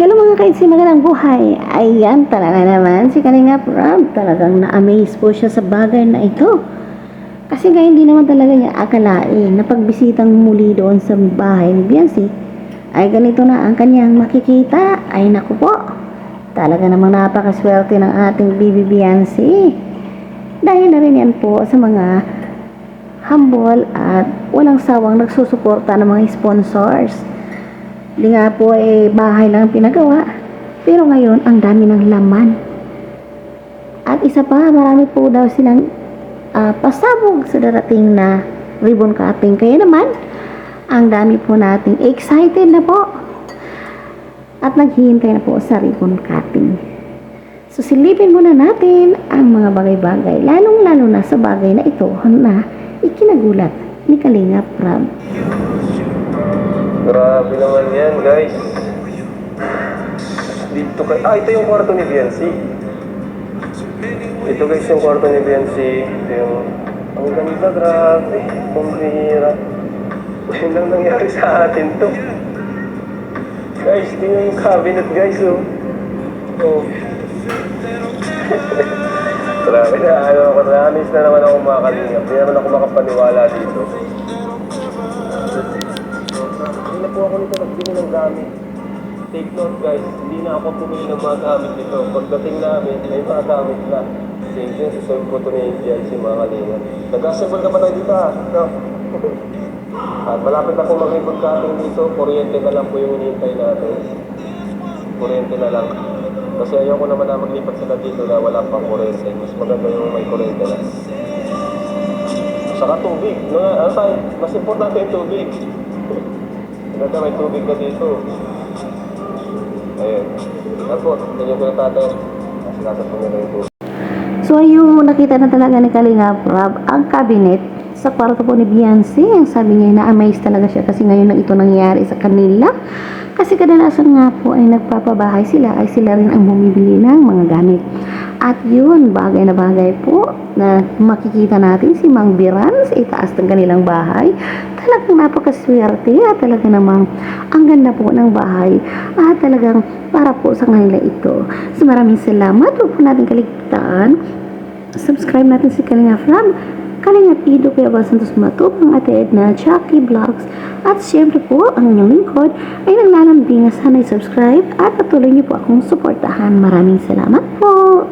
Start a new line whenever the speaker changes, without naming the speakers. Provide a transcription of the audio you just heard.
Hello mga kaitsi, magandang buhay. Ayan, talaga naman si Kalingap Rob. Talagang na-amaze po siya sa bagay na ito. Kasi ngayon di naman talaga niya akalain na pagbisitang muli doon sa bahay ni Beyonce ay ganito na ang kanyang makikita. Ay naku po, talaga namang napakaswerte ng ating Bibi Beyonce. Dahil na rin yan po sa mga humble at walang sawang nagsusuporta ng mga sponsors. Hindi nga po bahay lang pinagawa, pero ngayon ang dami ng laman. At isa pa, marami po daw silang pasabog sa darating na ribbon cutting. Kaya naman, ang dami po nating excited na po at naghihintay na po sa ribbon cutting. So silipin muna natin ang mga bagay-bagay, lalong-lalo na sa bagay na ito na ikinagulat ni Kalingap Rob.
Grabe naman yan, guys. Dito ito yung kwarto ni Beyonce. Ito guys yung kwarto ni Beyonce. Ito yung... Ang ganda, grabe. Kumbira. Yun lang nangyari sa atin to. Guys, tingnan yung cabinet, guys, oh. Oh. Grabe na, na-miss na naman ako makakalingap. Hindi naman ako makapaniwala dito. Hindi na po ako nito nagbili ng gamit. Take note guys, hindi na ako pumili ng mga gamit nito. Pagdating namin, may mga gamit na. Thank you, susunod po ito ni NGIC mga kalingap. Nag-assemble ka pa tayo dito ha? No? At malapit ako mag-ribbon cutting dito. Kuryente na lang po yung hinihintay natin. Kuryente na lang. Kasi ayoko naman na maglipat sila dito na wala pang kuryente. Mas maganda yung may kuryente na. Saka tubig. Ano tayo? Mas importante yung tubig. Maganda may tubig na dito. Ayun. Tapos, ganyan ko na tatay. Nasa po nila yung tubig.
So ayun, nakita na talaga ni Kalingap Rob ang cabinet sa kwarto po ni Beyonce. Ang sabi niya, na-amaze talaga siya kasi ngayon na ito nangyari sa kanila. Kasi kadalasan nga po ay nagpapabahay sila, ay sila rin ang bumibili ng mga gamit. At yun, bagay na bagay po na makikita natin si Mang Biran sa itaas ng kanilang bahay. Talagang napakaswerte at talaga namang ang ganda po ng bahay at talagang para po sa kanila ito. So maraming salamat. Huwag po natin kaligtaan. Subscribe natin si Kalingap Rob, Kalingap Ido, Kuya Bal Santos Matubang, Ate Edna, Chucky Vlogs, at siyempre po ang inyong lingkod ay naglalambing na sana'y subscribe at patuloy niyo po akong suportahan. Maraming salamat po.